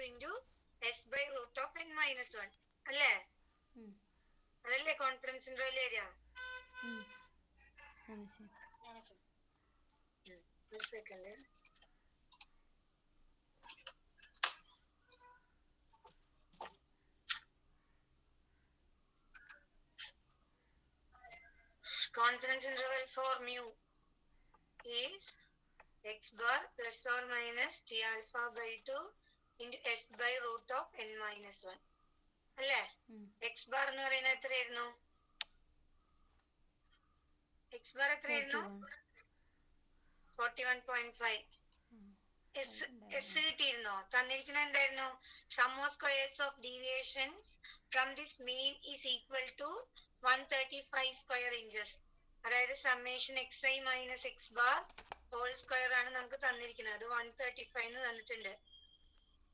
into s by root of n minus 1 അല്ലേ? അതല്ലേ confidence interval area? ഒരു second. Confidence interval for mu is x bar plus or minus t alpha by 2 into s by root of n minus 1 അല്ലേ? X bar എന്ന് പറയുന്നത് എത്രയായിരുന്നു? X bar എത്രയായിരുന്നു? 41.5. S കിട്ടിയിരുന്നോ? തന്നിരിക്കുന്ന എന്തായിരുന്നു? Sum of squares of deviations from this mean is equal to 135 square inches. അതായത് summation x i minus X bar whole square ആണ് നമുക്ക് തന്നിരിക്കുന്നത്. 135 എന്ന് തന്നിട്ടുണ്ട്.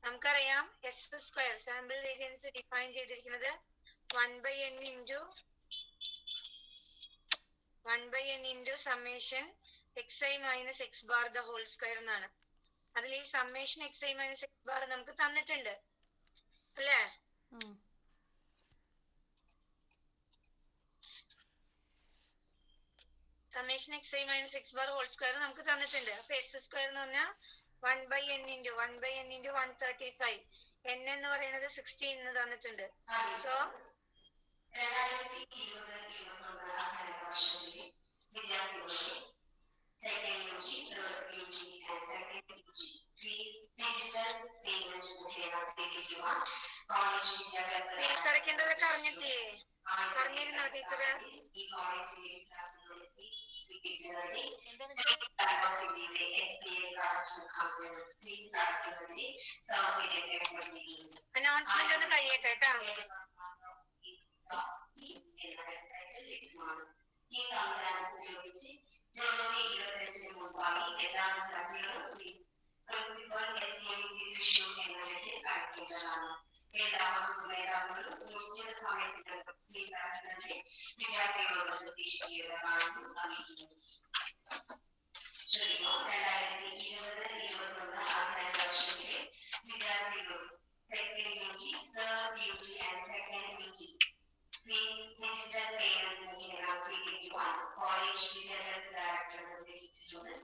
നമുക്കറിയാം s square sample variance define ചെയ്തിരിക്കുന്നത് 1/n into summation x i minus X bar the whole square എന്നാണ്. അതിൽ ഈ summation x i minus X bar നമുക്ക് തന്നിട്ടുണ്ട് അല്ലേ? Summation x i minus X bar whole square നമുക്ക് തന്നിട്ടുണ്ട്. അപ്പൊ എസ് സ്ക്വയർ എന്ന് പറഞ്ഞാൽ 1/n into 135. n എന്ന് പറയുന്നത് 16 എന്ന് തന്നിട്ടുണ്ട്. സോ 2020-2021 അധ്യയന വർഷത്തിലെ വിദ്യാർത്ഥികളുടെ second U G, third U G and second U G fees digital payment മുഖേന സ്വീകരിക്കുവാൻ കോളേജ് വിദ്യാഭ്യാസ ഫീസ് അടയ്ക്കേണ്ടതൊക്കെ അറിഞ്ഞിട്ടില്ലേ? അറിഞ്ഞിരുന്നോ ടീച്ചറ്? ഈ കോളേജിലെ വിദ്യാർത്ഥികളുടെ ഫീസ് സ്വീകരിക്കുന്നതിന് അനൗൺസ്മെന്റ് ഒന്ന് കഴിയട്ടെ കേട്ടോ. ഈ സംവിധാനം ഉപയോഗിച്ച് ജനുവരി 25 മുൻപായി എല്ലാ വിദ്യാർത്ഥികളും പ്രിൻസിപ്പൽ SPMC തൃശൂർ എന്നതിലേക്ക് അയക്കേണ്ടതാണ്. എല്ലാ വകുപ്പ് മേധാവികളും നിശ്ചിത സമയത്തിനകം ഫീസ് അടയ്ക്കുന്നതിന് വിദ്യാർത്ഥികളോട് നിർദ്ദേശിക്കുകയാണെന്നും അറിയിക്കുന്നു. 2020-2021 അധ്യയന വർഷത്തിലെ വിദ്യാർത്ഥികളും second U G, third U G and second U G fees digital payment മുഖേന സ്വീകരിക്കുവാൻ കോളേജ് വിദ്യാഭ്യാസ ഡയറക്ടർ നിർദ്ദേശിച്ചിട്ടുണ്ട്.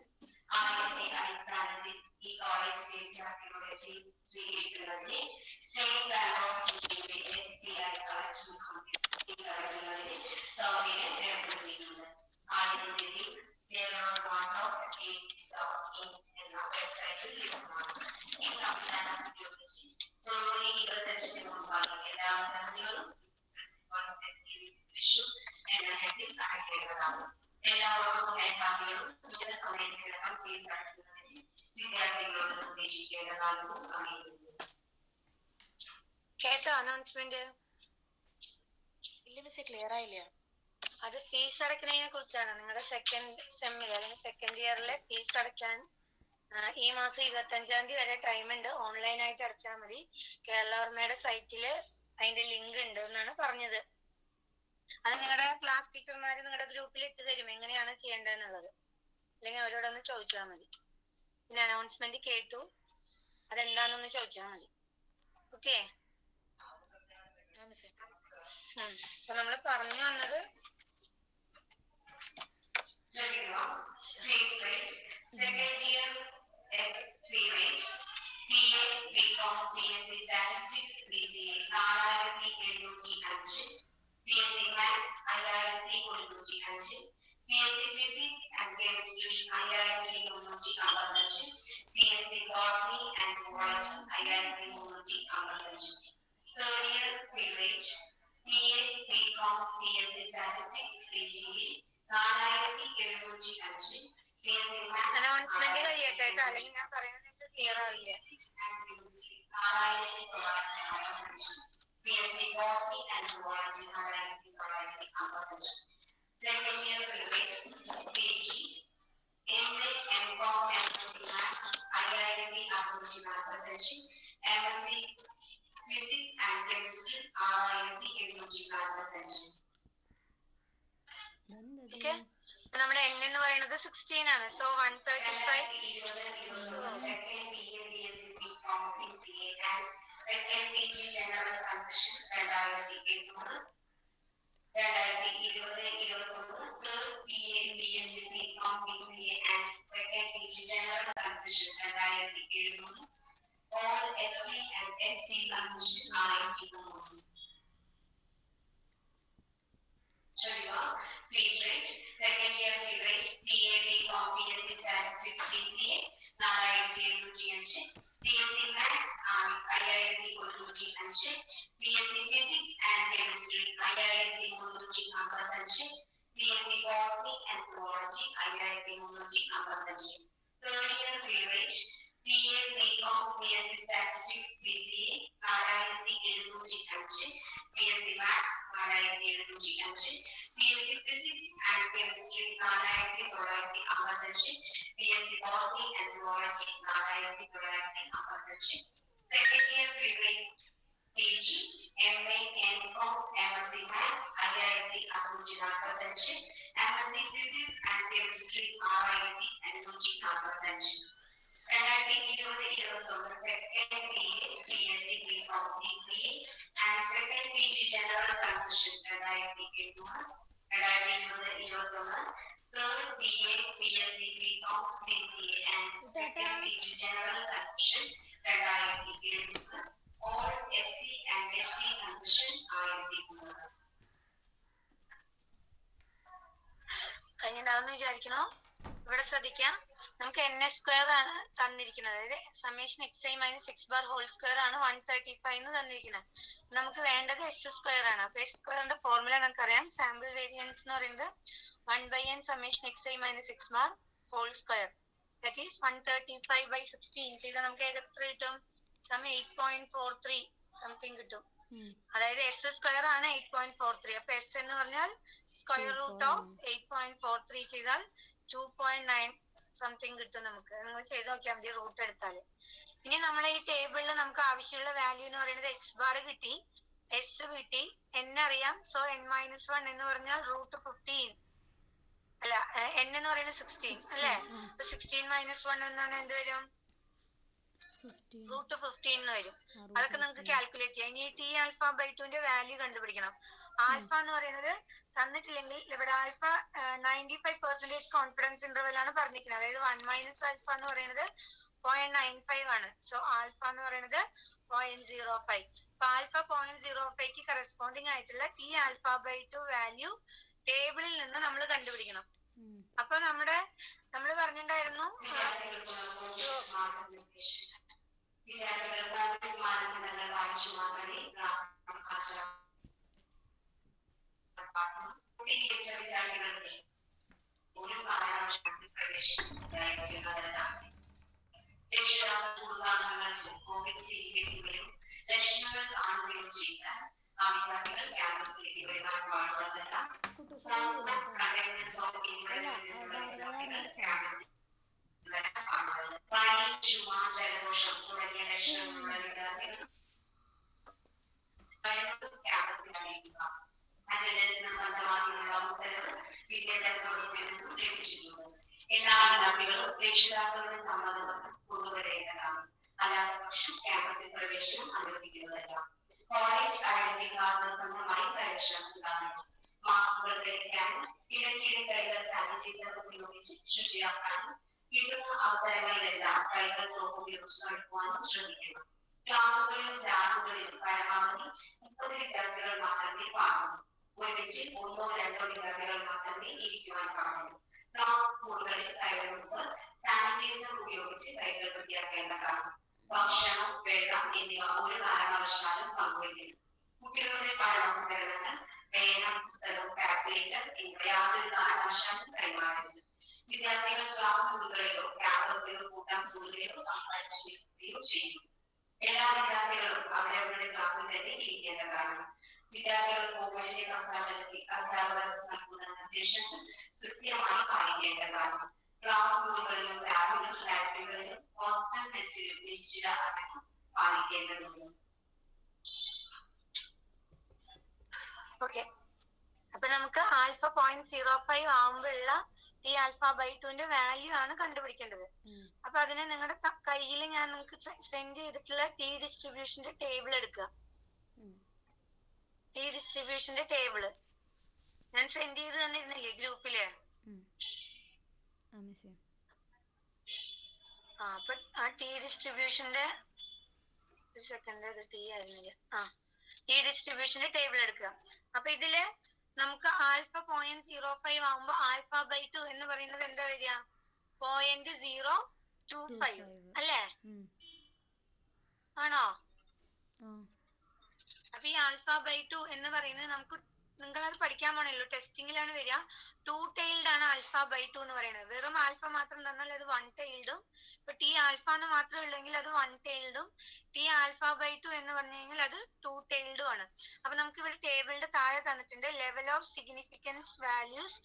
ആദ്യത്തെ അടിസ്ഥാനത്തിൽ ഈ കോളേജ് വിദ്യാർത്ഥികളുടെ ഫീസ് സ്വീകരിക്കുന്നതിന് സ്റ്റേറ്റ് ബാങ്ക് ഓഫ് ഇന്ത്യയുടെ SBI കളക്ഷൻ മുഖാന്തരം ഫീസ് അടയ്ക്കുന്നതിന് സൗകര്യം ഏർപ്പെടുത്തിയിട്ടുണ്ട്. ആദ്യത്തെ ലിങ്ക് എന്ന വെബ്സൈറ്റിൽ ലഭ്യമാണ്. ഈ സംവിധാനം ഉപയോഗിച്ച് ജനുവരി 25 മുൻപായി എല്ലാ വിദ്യാർത്ഥികളും തൃശൂർ എന്ന ഹെഡിൽ അടയ്ക്കേണ്ടതാണ്. എല്ലാ വകുപ്പ് മേധാവികളും നിശ്ചിത സമയത്തിനകം ഫീസ് അടയ്ക്കുന്നതിന് വിദ്യാർത്ഥികളോട് നിർദ്ദേശിക്കേണ്ടതാണെന്നും അറിയിക്കുന്നു. കേട്ടോ അനൗൺസ്മെന്റ്? ഇല്ല മിസ്സേ, ക്ലിയർ ആയില്ല. അത് ഫീസ് അടയ്ക്കുന്നതിനെ കുറിച്ചാണ്. നിങ്ങളുടെ സെക്കൻഡ് സെമ്മിൽ അല്ലെങ്കിൽ സെക്കൻഡ് ഇയറിലെ ഫീസ് അടയ്ക്കാൻ ഈ മാസം 25 വരെ ടൈം ഉണ്ട്. ഓൺലൈനായിട്ട് അടച്ചാൽ മതി. കേരളവർമ്മയുടെ സൈറ്റില് അതിന്റെ ലിങ്ക് ഉണ്ട് എന്നാണ് പറഞ്ഞത്. അത് നിങ്ങളുടെ ക്ലാസ് ടീച്ചർമാര് നിങ്ങളുടെ ഗ്രൂപ്പിൽ ഇട്ട് തരും എങ്ങനെയാണ് ചെയ്യേണ്ടതെന്നുള്ളത്. അല്ലെങ്കിൽ അവരോടൊന്ന് ചോദിച്ചാൽ മതി. പിന്നെ അനൗൺസ്മെന്റ് കേട്ടു, അതെന്താണെന്നൊന്ന് ചോദിച്ചാൽ മതി. ഓക്കെ? അപ്പൊ നമ്മള് പറഞ്ഞു വന്നത് second year free rate BA, BCom, BSc Statistics, BCA 4705, BSc Maths 5105, BSc Physics and Chemistry 5355, BSc Botany and Zoology 5355. Third year free rate BA, BCom, BSc Statistics, BCA 4705. Announcement കഴിയട്ടെ കേട്ടോ, അല്ലെങ്കിൽ ഞാൻ പറയുന്നത് നിങ്ങൾക്ക് ക്ലിയർ ആവില്ല. Second year PG, MA, MCom, MSc Maths 5545, MSc Physics and Chemistry 6845. Okay, നമ്മുടെ n എന്ന് പറയുന്നത് 16 ആണ്. So 135 and second PG general concession 2700 2020-21 third BA BSc BCom BCA and second PG general concession 2700 all SC and ST concession 1200. Please rate. Second year fee rate. BA BCom BSc Statistics BCA 4075. BSc Maths IIT Kochi Anshik. BSc Physics and Chemistry IIT Kochi Anshik. BSc Botany and Zoology IIT Kochi Anshik. Third year fee rate. BA BCom BSc Statistics BCA 4075 Anshik. BSc Maths IIT Anshik. BSc Physics and Chemistry 4955. BSc Botany and Zoology 4955. Second year fee rate. PG, MA, MCom, MSc Maths IIT Kochi Anshik. MSc Physics and Chemistry RIT Kochi Anshik. 2020-21 second BA BSc BCom BCA and second PG general concession 2021 third BA BSc BCom BCA and second PG general concession 2021 all SC and ST concession ആയിരിക്കുന്നത്. കഴിഞ്ഞിട്ടാവുന്ന വിചാരിക്കണോ? ഇവിടെ ശ്രദ്ധിക്കാം. നമുക്ക് NS² ആണ് തന്നിരിക്കുന്നത്. അതായത് summation XI - X bar whole square ആണ് 135 എന്ന് തന്നിരിക്കുന്നത്. നമുക്ക് വേണ്ടത് S² ആണ്. അപ്പൊ S² ഫോർമുല നമുക്കറിയാം. സാമ്പിൾ വേരിയൻസ് എന്ന് പറയുന്നത് 1/n summation XI - X bar whole square that is 135/16 ചെയ്താൽ നമുക്ക് എത്ര കിട്ടും? 8.43 സംതിങ് കിട്ടും. അതായത് S² ആണ് 8.43. അപ്പൊ S എന്ന് പറഞ്ഞാൽ സ്ക്വയർ റൂട്ട് ഓഫ് 8.43 ചെയ്താൽ 2.9 സംതിങ് കിട്ടും. നമുക്ക് നിങ്ങൾ ചെയ്ത് നോക്കിയാൽ മതി റൂട്ട് എടുത്താൽ. ഇനി നമ്മൾ ഈ ടേബിളിൽ നമുക്ക് ആവശ്യമുള്ള വാല്യൂ എന്ന് പറയുന്നത് X ബാർ കിട്ടി, S കിട്ടി, N അറിയാം. സോ N-1 എന്ന് പറഞ്ഞാൽ റൂട്ട് 15 അല്ല N എന്ന് പറയുന്നത് 16 അല്ലേ? 16 - 1 എന്നാണ് എന്ത് വരും? റൂട്ട് 15 എന്ന് വരും. അതൊക്കെ നമുക്ക് കാൽക്കുലേറ്റ് ചെയ്യാം. ഇനി T∝/2 വാല്യൂ കണ്ടുപിടിക്കണം. ആൽഫ എന്ന് പറയുന്നത് തന്നിട്ടില്ലെങ്കിൽ ഇവിടെ ആൽഫ 95% കോൺഫിഡൻസ് ഇന്റർവെൽ ആണ് പറഞ്ഞിരിക്കുന്നത്. അതായത് 1 - ആൽഫ എന്ന് പറയുന്നത് 0.95 ആണ്. സോ ആൽഫ എന്ന് പറയുന്നത് 0.05. അപ്പൊ ആൽഫ 0.05ക്ക് കറസ്പോണ്ടിങ് ആയിട്ടുള്ള T∝/2 വാല്യൂ ടേബിളിൽ നിന്ന് നമ്മൾ കണ്ടുപിടിക്കണം. അപ്പൊ നമ്മൾ പറഞ്ഞിട്ടുണ്ടായിരുന്നു മാനദണ്ഡങ്ങൾ വായിച്ചു മാത്രമേ വിദ്യാർത്ഥികൾക്ക് ഒരു കാരണവശാലും പ്രവേശിക്കുന്നതല്ല. രക്ഷിതാക്കൾക്ക് കോവിഡ് സ്ഥിരീകരിക്കുകയും ലക്ഷണങ്ങൾ കാണുകയും ചെയ്താൽ ആ വിദ്യാർത്ഥികൾ ക്യാമ്പസിലേക്ക് വരുവാൻ പാടുള്ളതല്ല. പനി, ചുമ, ജലദോഷം തുടങ്ങിയ ലക്ഷണങ്ങളുള്ള വിദ്യാർത്ഥികൾ ക്യാമ്പസിൽ അറിയിക്കുക. അറ്റൻഡൻസ് നിർബന്ധമാക്കിയുള്ള ഉത്തരവ് വിദ്യാഭ്യാസ വകുപ്പിൽ നിന്നും ലഭിച്ചിട്ടുണ്ട്. എല്ലാ വിദ്യാർത്ഥികളും രക്ഷിതാക്കളുടെ സമ്മതം കൊണ്ടുവരേണ്ടതാണ്. അല്ലാതെ ക്യാമ്പസിൽ പ്രവേശനം അനുവദിക്കുന്നതല്ല. കോളേജ് ഐഡന്റി കാർഡ് നിർബന്ധമായി കൈവശം ഉണ്ടാകുന്നു. മാസ്കുകൾ ധരിക്കാനും ഇടയ്ക്കിടെ കൈകൾ സാനിറ്റൈസർ ഉപയോഗിച്ച് ശുചിയാക്കാനും കിട്ടുന്ന അവസരങ്ങളിലെല്ലാം കൈകൾ സോപ്പ് ഉപയോഗിച്ച് കഴുകുവാനും ശ്രദ്ധിക്കണം. ക്ലാസുകളിലും ലാബുകളിലും പരമാവധി 30 വിദ്യാർത്ഥികൾ മാത്രമേ പാടുള്ളൂ. ഒരുമിച്ച് 1-2 വിദ്യാർത്ഥികൾ മാത്രമേ ഇരിക്കുവാൻ പാടുള്ളൂ. ക്ലാസ് മുറികളിൽ കയറുമ്പോൾ സാനിറ്റൈസർ ഉപയോഗിച്ച് കൈകൾ വൃത്തിയാക്കേണ്ടതാണ്. ഭക്ഷണം, വെള്ളം എന്നിവ ഒരു കാരണവശാലും പങ്കുവയ്ക്കരുത്. കുട്ടികളുടെ പഠനോപകരണങ്ങൾ, പേന, പുസ്തകം, കാൽക്കുലേറ്റർ എന്നിവ യാതൊരു കാരണവശാലും കൈമാറരുത്. വിദ്യാർത്ഥികൾ ക്ലാസ് മുറികളിലോ ക്യാമ്പസിലോ കൂട്ടം കൂടുകയോ സംസാരിച്ചിരിക്കുകയോ ചെയ്യും. എല്ലാ വിദ്യാർത്ഥികളും അവരവരുടെ ക്ലാസ്സിൽ തന്നെ ഇരിക്കേണ്ടതാണ്. വിദ്യാർത്ഥികൾ കോവിഡിന്റെ പശ്ചാത്തലത്തിൽ അധ്യാപകർ നൽകുന്ന നിർദ്ദേശങ്ങൾ കൃത്യമായി പാലിക്കേണ്ടതാണ്. ക്ലാസ് മുറികളിലും ലാബിലും ലൈബ്രറികളിലും ഹോസ്റ്റൽ മെസ്സിലും നിശ്ചിത അകലം പാലിക്കേണ്ടതുണ്ട്. ഓക്കെ, അപ്പൊ നമുക്ക് ആൽഫ 0.05 ആവുമ്പോഴുള്ള T∝/2 വാല്യൂ ആണ് കണ്ടുപിടിക്കേണ്ടത്. അപ്പൊ അതിന് നിങ്ങളുടെ കയ്യിൽ ഞാൻ നിങ്ങൾക്ക് സെൻഡ് ചെയ്തിട്ടുള്ള ടി ഡിസ്ട്രിബ്യൂഷന്റെ ടേബിൾ എടുക്കുക. ടി ഡിസ്ട്രിബ്യൂഷന്റെ ടേബിള് ഞാൻ സെൻഡ് ചെയ്ത് തന്നിരുന്നില്ലേ ഗ്രൂപ്പില്? അപ്പൊ ആ ടി ഡിസ്ട്രിബ്യൂഷന്റെ ഒരു സെക്കൻഡ്, അത് ടി ആയിരുന്നില്ല. ടി ഡിസ്ട്രിബ്യൂഷന്റെ ടേബിൾ എടുക്കുക. അപ്പൊ ഇതില് നമുക്ക് ആൽഫ 0.05 ആവുമ്പോ ആൽഫ ബൈ 2 എന്ന് പറയുന്നത് എന്താ വരിക? 0.025 അല്ലേ? ആണോ? അപ്പൊ ഈ ആൽഫ ബൈ 2 എന്ന് പറയുന്നത് നമുക്ക്, നിങ്ങളത് പഠിക്കാൻ പോണല്ലോ, ടെസ്റ്റിംഗിലാണ് വരിക. 2 tailed ആണ് ആൽഫ ബൈ 2 എന്ന് പറയുന്നത്. വെറും ആൽഫ മാത്രം തന്നാൽ അത് 1 tailed-ഉം, ഇപ്പൊ ടി ആൽഫ എന്ന് മാത്രമേ ഉള്ളെങ്കിൽ അത് 1 tailed-ഉം, ടി ആൽഫ ബൈ 2 എന്ന് പറഞ്ഞു കഴിഞ്ഞാൽ അത് 2 tailed-ഉം ആണ്. അപ്പൊ നമുക്ക് ഇവിടെ ടേബിളിന്റെ താഴെ തന്നിട്ടുണ്ട്, level of significance values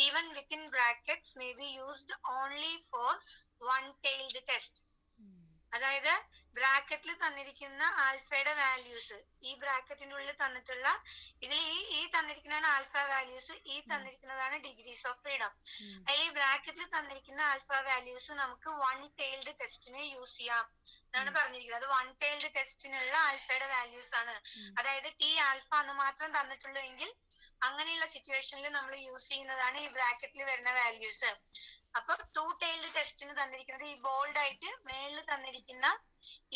given within brackets may be used only for 1 tailed test. അതായത് ബ്രാക്കറ്റിൽ തന്നിരിക്കുന്ന ആൽഫയുടെ വാല്യൂസ്, ഈ ബ്രാക്കറ്റിന്റെ ഉള്ളിൽ തന്നിട്ടുള്ള ഇതിൽ ഈ തന്നിരിക്കുന്നതാണ് ആൽഫ വാല്യൂസ്, ഈ തന്നിരിക്കുന്നതാണ് ഡിഗ്രീസ് ഓഫ് ഫ്രീഡം. അതിൽ ഈ ബ്രാക്കറ്റിൽ തന്നിരിക്കുന്ന ആൽഫ വാല്യൂസ് നമുക്ക് 1 tailed ടെസ്റ്റിന് യൂസ് ചെയ്യാം എന്നാണ് പറഞ്ഞിരിക്കുന്നത്. അത് 1 tailed ടെസ്റ്റിനുള്ള ആൽഫയുടെ വാല്യൂസ് ആണ്. അതായത് ടി ആൽഫ എന്ന് മാത്രം തന്നിട്ടുള്ളൂ എങ്കിൽ അങ്ങനെയുള്ള സിറ്റുവേഷനിൽ നമ്മൾ യൂസ് ചെയ്യുന്നതാണ് ഈ ബ്രാക്കറ്റിൽ വരുന്ന വാല്യൂസ്. അപ്പൊ 2 tailed ടെസ്റ്റിന് തന്നിരിക്കുന്നത് ഈ ബോൾഡ് ആയിട്ട് മേളിൽ തന്നിരിക്കുന്ന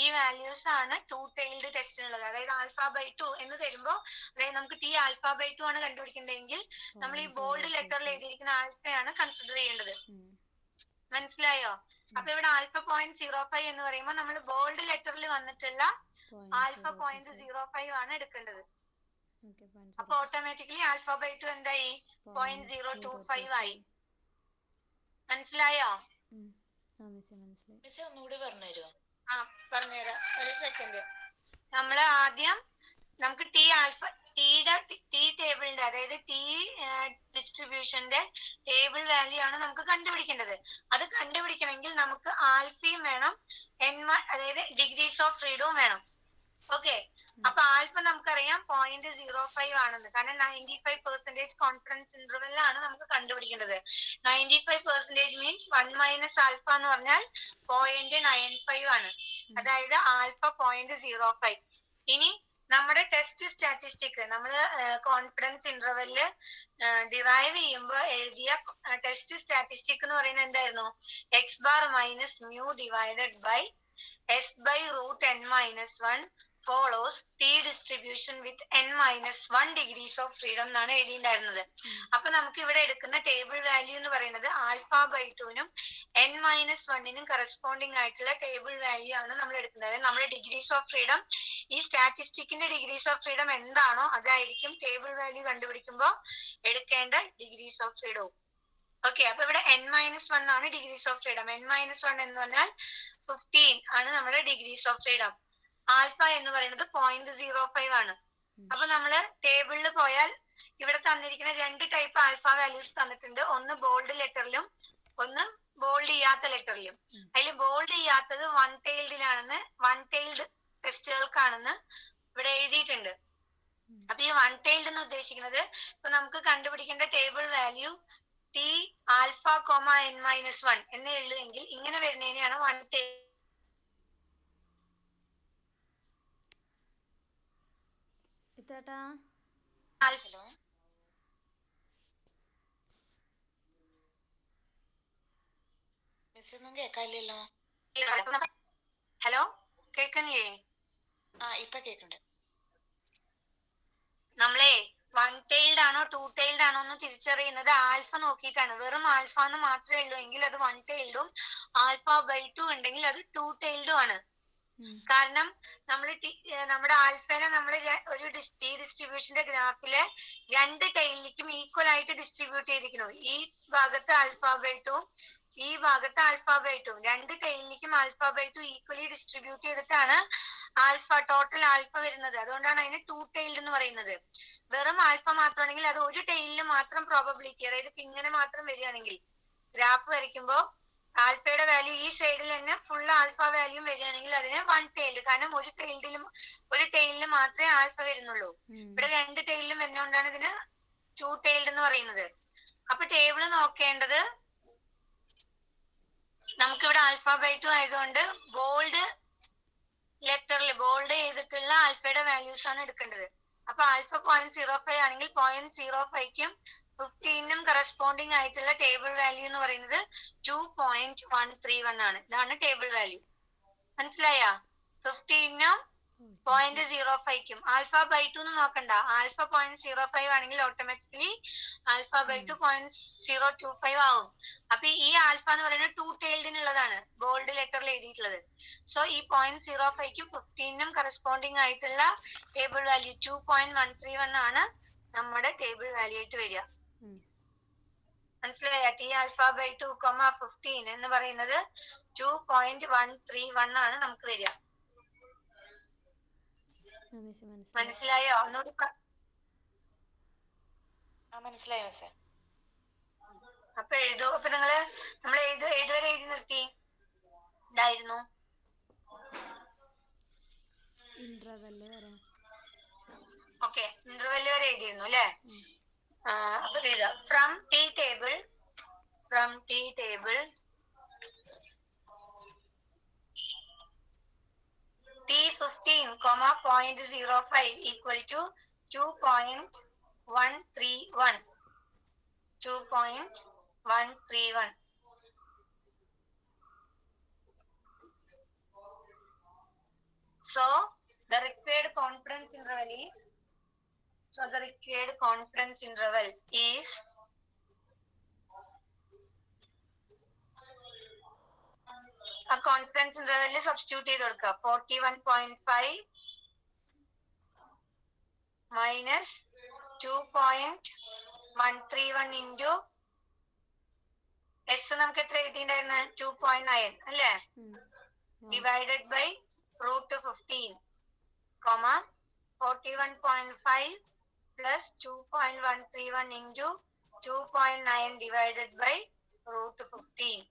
ഈ വാല്യൂസ് ആണ് 2 tailed ടെസ്റ്റിനുള്ളത്. അതായത് ആൽഫ ബൈ 2 എന്ന് തരുമ്പോ, അതായത് നമുക്ക് ടി ആൽഫ ബൈ 2 ആണ് കണ്ടുപിടിക്കേണ്ടതെങ്കിൽ നമ്മൾ ഈ ബോൾഡ് ലെറ്ററിൽ എഴുതിയിരിക്കുന്ന ആൽഫയാണ് കൺസിഡർ ചെയ്യേണ്ടത്. മനസ്സിലായോ? അപ്പൊ ഇവിടെ ആൽഫ 0.05 എന്ന് പറയുമ്പോൾ നമ്മൾ ബോൾഡ് ലെറ്ററിൽ വന്നിട്ടുള്ള ആൽഫ 0.05 ആണ് എടുക്കേണ്ടത്. അപ്പൊ ഓട്ടോമാറ്റിക്കലി ആൽഫ ബൈ 2 എന്തായി? 0.025 ആയി. മനസ്സിലായോ? ഒന്നുകൂടി പറഞ്ഞുതരുമോ? പറഞ്ഞുതരാം, ഒരു സെക്കൻഡ്. നമ്മള് ആദ്യം നമുക്ക് ടി ആൽഫ ടി ടേബിളിന്റെ, അതായത് ടി ഡിസ്ട്രിബ്യൂഷന്റെ ടേബിൾ വാല്യൂ ആണ് നമുക്ക് കണ്ടുപിടിക്കേണ്ടത്. അത് കണ്ടുപിടിക്കണമെങ്കിൽ നമുക്ക് ആൽഫയും വേണം, അതായത് ഡിഗ്രീസ് ഓഫ് ഫ്രീഡവും വേണം. ഓക്കെ, അപ്പൊ ആൽഫ നമുക്കറിയാം 0.05 ആണെന്ന്, കാരണം 95% കോൺഫിഡൻസ് ഇന്റർവെല്ലാണ് നമുക്ക് കണ്ടുപിടിക്കേണ്ടത്. 95% മീൻസ് 1 മൈനസ് ആൽഫ എന്ന് പറഞ്ഞാൽ 0.95 ആണ്. അതായത് ആൽഫ 0.05. ഇനി നമ്മുടെ ടെസ്റ്റ് സ്റ്റാറ്റിസ്റ്റിക്, നമ്മൾ കോൺഫിഡൻസ് ഇന്റർവെല്ല് ഡിറൈവ് ചെയ്യുമ്പോൾ എഴുതിയ ടെസ്റ്റ് സ്റ്റാറ്റിസ്റ്റിക് എന്ന് പറയുന്നത് എന്തായിരുന്നു? X bar minus mu divided by S by root n minus 1 follows T distribution with n minus 1 degrees of freedom എന്നാണ് എഴുതിയിട്ടുണ്ടായിരുന്നത്. അപ്പൊ നമുക്ക് ഇവിടെ എടുക്കുന്ന ടേബിൾ വാല്യൂ എന്ന് പറയുന്നത് ആൽഫ ബൈ 2നും n മൈനസ് 1നും കറസ്പോണ്ടിങ് ആയിട്ടുള്ള ടേബിൾ വാല്യൂ ആണ് നമ്മൾ എടുക്കുന്നത്. നമ്മുടെ ഡിഗ്രീസ് ഓഫ് ഫ്രീഡം, ഈ സ്റ്റാറ്റിസ്റ്റിക്കിന്റെ ഡിഗ്രീസ് ഓഫ് ഫ്രീഡം എന്താണോ അതായിരിക്കും ടേബിൾ വാല്യൂ കണ്ടുപിടിക്കുമ്പോൾ എടുക്കേണ്ട ഡിഗ്രീസ് ഓഫ് ഫ്രീഡവും. ഓക്കെ, അപ്പൊ ഇവിടെ n മൈനസ് 1 ആണ് degrees of freedom. n minus 1 എന്ന് പറഞ്ഞാൽ 15 ആണ് നമ്മുടെ ഡിഗ്രീസ് ഓഫ് ഫ്രീഡം. ആൽഫ എന്ന് പറയുന്നത് 0.05 ആണ്. അപ്പൊ നമ്മള് ടേബിളിൽ പോയാൽ ഇവിടെ തന്നിരിക്കുന്ന 2 ടൈപ്പ് ആൽഫ വാല്യൂസ് തന്നിട്ടുണ്ട്. ഒന്ന് ബോൾഡ് ലെറ്ററിലും ഒന്ന് ബോൾഡ് ചെയ്യാത്ത ലെറ്ററിലും. അതിൽ ബോൾഡ് ചെയ്യാത്തത് 1 tailed-ലാണെന്ന്, 1 tailed ടെസ്റ്റുകൾക്കാണെന്ന് ഇവിടെ എഴുതിയിട്ടുണ്ട്. അപ്പൊ ഈ 1 tailed എന്ന് ഉദ്ദേശിക്കുന്നത്, ഇപ്പൊ നമുക്ക് കണ്ടുപിടിക്കേണ്ട table value t alpha n minus 1 എന്നേ ഉള്ളൂ എങ്കിൽ ഇങ്ങനെ വരുന്നതിനെയാണ് 1 tailed. കേക്കാനില്ലല്ലോ. ഹലോ, കേക്കണില്ലേ? ഇപ്പൊ കേക്കണ്ട്. നമ്മളെ 1 tailed ആണോ 2 tailed ആണോ എന്ന് തിരിച്ചറിയുന്നത് ആൽഫ നോക്കിയിട്ടാണ്. വെറും ആൽഫ എന്ന് മാത്രമേ ഉള്ളൂ എങ്കിൽ അത് 1 tailed-ഉം, ആൽഫ ബൈ 2 ഉണ്ടെങ്കിൽ അത് 2 tailed-ഉം ആണ്. കാരണം നമ്മുടെ ആൽഫനെ നമ്മൾ ഒരു ടി ഡിസ്ട്രിബ്യൂഷന്റെ ഗ്രാഫില് 2 ടൈലിലേക്കും ഈക്വൽ ആയിട്ട് ഡിസ്ട്രിബ്യൂട്ട് ചെയ്തിരിക്കുന്നു. ഈ ഭാഗത്ത് ആൽഫ ബൈ 2, ഈ ഭാഗത്ത് ആൽഫ ബൈ 2, 2 ടൈലിലേക്കും ആൽഫ ബൈ 2 ഈക്വലി ഡിസ്ട്രിബ്യൂട്ട് ചെയ്തിട്ടാണ് ആൽഫ, ടോട്ടൽ ആൽഫ വരുന്നത്. അതുകൊണ്ടാണ് അതിന് 2 tailed എന്ന് പറയുന്നത്. വെറും ആൽഫ മാത്രമാണെങ്കിൽ അത് ഒരു ടൈലിന് മാത്രം പ്രോബബിലിറ്റി, അതായത് ഇപ്പൊ ഇങ്ങനെ മാത്രം വരികയാണെങ്കിൽ ഗ്രാഫ് വരയ്ക്കുമ്പോ ആൽഫയുടെ വാല്യൂ ഈ സൈഡിൽ തന്നെ ഫുൾ ആൽഫ വാല്യൂ വരികയാണെങ്കിൽ അതിന് 1 tailed, കാരണം ഒരു ടൈലിന് മാത്രമേ ആൽഫ വരുന്നുള്ളൂ. ഇവിടെ 2 ടൈലിലും വരുന്നതുകൊണ്ടാണ് ഇതിന് 2 tailed എന്ന് പറയുന്നത്. അപ്പൊ ടേബിള് നോക്കേണ്ടത് നമുക്കിവിടെ ആൽഫ ബൈ 2 ആയതുകൊണ്ട് ബോൾഡ് ലെറ്ററിൽ ബോൾഡ് ചെയ്തിട്ടുള്ള ആൽഫയുടെ വാല്യൂസ് ആണ് എടുക്കേണ്ടത്. അപ്പൊ ആൽഫ 0.05 ആണെങ്കിൽ 0.05ക്കും 15നും കറസ്പോണ്ടിങ് ആയിട്ടുള്ള ടേബിൾ വാല്യൂ എന്ന് പറയുന്നത് 2.131 ആണ്. ഇതാണ് ടേബിൾ വാല്യൂ. മനസ്സിലായ? 15നും 0.05ക്കും ആൽഫ ബൈ 2 എന്ന് നോക്കണ്ട. ആൽഫ 0.05 ആണെങ്കിൽ ഓട്ടോമാറ്റിക്കലി ആൽഫ ബൈ 2 0.025 ആവും. അപ്പൊ ഈ ആൽഫ എന്ന് പറയുന്നത് 2 ടൈൽഡിനുള്ളതാണ്, ബോൾഡ് ലെറ്ററിൽ എഴുതിയിട്ടുള്ളത്. സോ ഈ 0.05ക്കും 15നും കറസ്പോണ്ടിങ് ആയിട്ടുള്ള ടേബിൾ വാല്യൂ 2.131 ആണ് നമ്മുടെ ടേബിൾ വാല്യൂ ആയിട്ട് വരിക. മനസ്സിലായ? ടി ആൽഫ ബൈ 2, 15 എന്ന് പറയുന്നത് 2.131 ആണ് നമുക്ക് വരിക. മനസ്സിലായോ? ഒന്നുകൂടി മനസ്സിലായി മിസ്സേ. അപ്പൊ എഴുതൂ. അപ്പൊ നമ്മൾ ഏതുവരെ എഴുതി നിർത്തി? ഇതായിരുന്നു ഇന്റർവെല് വരെ. ഓക്കെ, ഇന്റർവെല് വരെ എഴുതിയിരുന്നു അല്ലേ? അപ്പൊ എഴുതാം. From T table T15, 0.05 equal to 2.131. 2.131. So the required confidence interval is a confidence interval substitute ചെയ്ത് കൊടുക്കുക. 41.5 minus 2.131 into S നമുക്ക് എത്ര എഴുതിയിട്ടുണ്ടായിരുന്നു? 2.9 അല്ലേ? Divided by √15, 41.5 plus 2.131 into 2.9 divided by √15.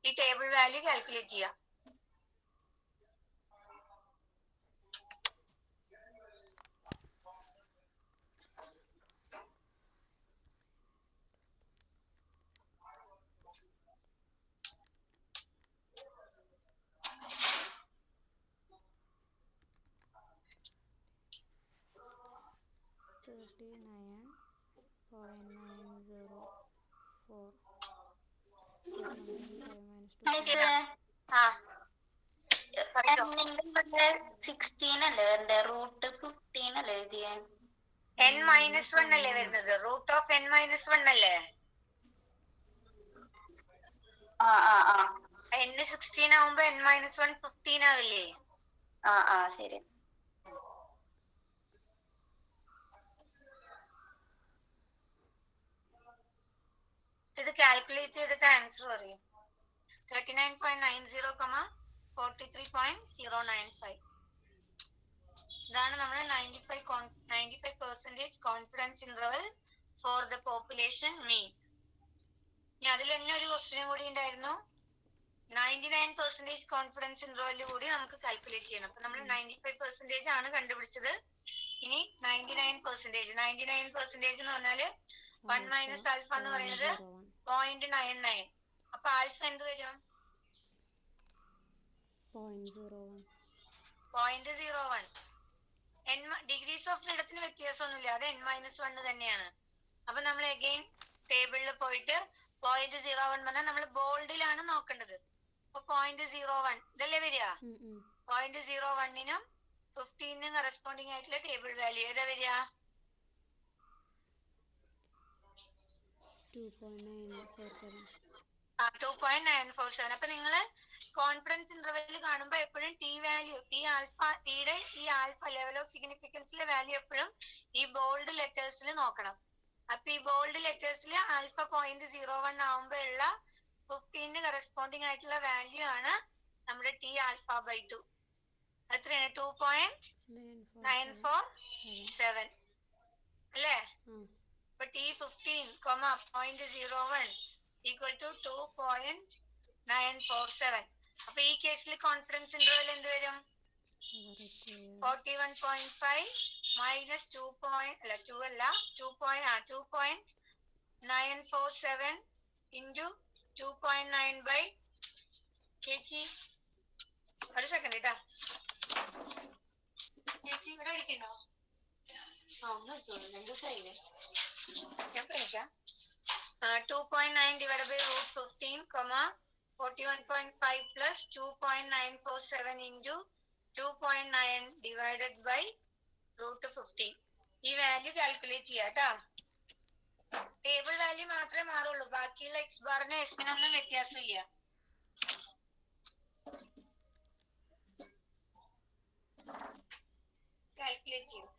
ഈ ടേബിൾ വാല്യൂ കാൽക്കുലേറ്റ് ചെയ്യാം. N-1 അല്ലേ വരുന്നത്? റൂട്ട് ഓഫ് N-1 അല്ലേ? N16 ആവുമ്പോ N-1 15 ആവില്ലേ? ശരി. ഇത് കാൽക്കുലേറ്റ് ചെയ്തിട്ട് ആൻസർ പറയും. 39.90, 43.095. ഇതാണ് നമ്മുടെ 95% confidence interval for the population mean. ഇനി അതിൽ തന്നെ ഒരു ക്വസ്റ്റ്യൻ കൂടി ഉണ്ടായിരുന്നു. 99% കോൺഫിഡൻസ് ഇന്റർവെൽ കൂടി നമുക്ക് കാൽക്കുലേറ്റ് ചെയ്യണം. അപ്പൊ നമ്മൾ 95% ആണ് കണ്ടുപിടിച്ചത്. ഇനി 99% എന്ന് പറഞ്ഞാല് 1 മൈനസ് ആൽഫ എന്ന് പറയുന്നത് 0.99. അപ്പൊ ആൽഫ എന്ത് വരും? 0.01. ഡിഗ്രീസ് ഓഫ് ഫ്രീഡത്തിന് വ്യത്യാസമൊന്നുമില്ല, അത് N-1 തന്നെയാണ്. അപ്പൊ നമ്മൾ അഗെയിൻ ടേബിളിൽ പോയിട്ട് 0.01 പറഞ്ഞാൽ നമ്മൾ ബോൾഡിലാണ് നോക്കേണ്ടത്. അപ്പൊ 0.01 ഇതല്ലേ വരിക? 0.01നും 15നും കറസ്പോണ്ടിങ് ആയിട്ടുള്ള ടേബിൾ വാല്യൂ ഏതാ വരിക? 2.947. അപ്പൊ നിങ്ങള് കോൺഫിഡൻസ് ഇന്റർവെൽ കാണുമ്പോ എപ്പോഴും ടി വാല്യൂ, ടിയുടെ ഈ ആൽഫ ലെവൽ ഓഫ് സിഗ്നിഫിക്കൻസിലെ വാല്യൂ എപ്പോഴും ഈ ബോൾഡ് ലെറ്റേഴ്സിൽ നോക്കണം. അപ്പൊ ഈ ബോൾഡ് ലെറ്റേഴ്സിൽ ആൽഫ 0.01 ആവുമ്പോ ഉള്ള 15ന് കറസ്പോണ്ടിങ് ആയിട്ടുള്ള വാല്യൂ ആണ് നമ്മുടെ ടി ആൽഫ ബൈ 2. എത്രയാണ്? 2.947 അല്ലേ? അപ്പൊ T15, 0.01 equal to 2.947. അപ്പൊ ഈ കേസിൽ കോൺഫിഡൻസ് ഇന്റർവെൽ എന്ത് വരും? 41.5 minus 2.947 into 2.9 by ചേച്ചി ഒരു സെക്കൻഡ് കേട്ടാ. ചേച്ചി ഇവിടെ വിളിക്കണ്ടോ? ആ ഒന്ന് വെച്ചോളൂ, 2 ദിവസമായില്ലേ. ഞാൻ പഠിക്കാം. 2.9 divided by root 15, 41.5 plus 2.947 into 2.9 divided by root 15. ഈ വാല്യൂ കാൽക്കുലേറ്റ് ചെയ്യാം കേട്ടാ. ടേബിൾ വാല്യൂ മാത്രമേ മാറുള്ളൂ, ബാക്കിയുള്ള എക്സ് ബാറിനും എസിനൊന്നും വ്യത്യാസമില്ല. കാൽക്കുലേറ്റ് ചെയ്യും.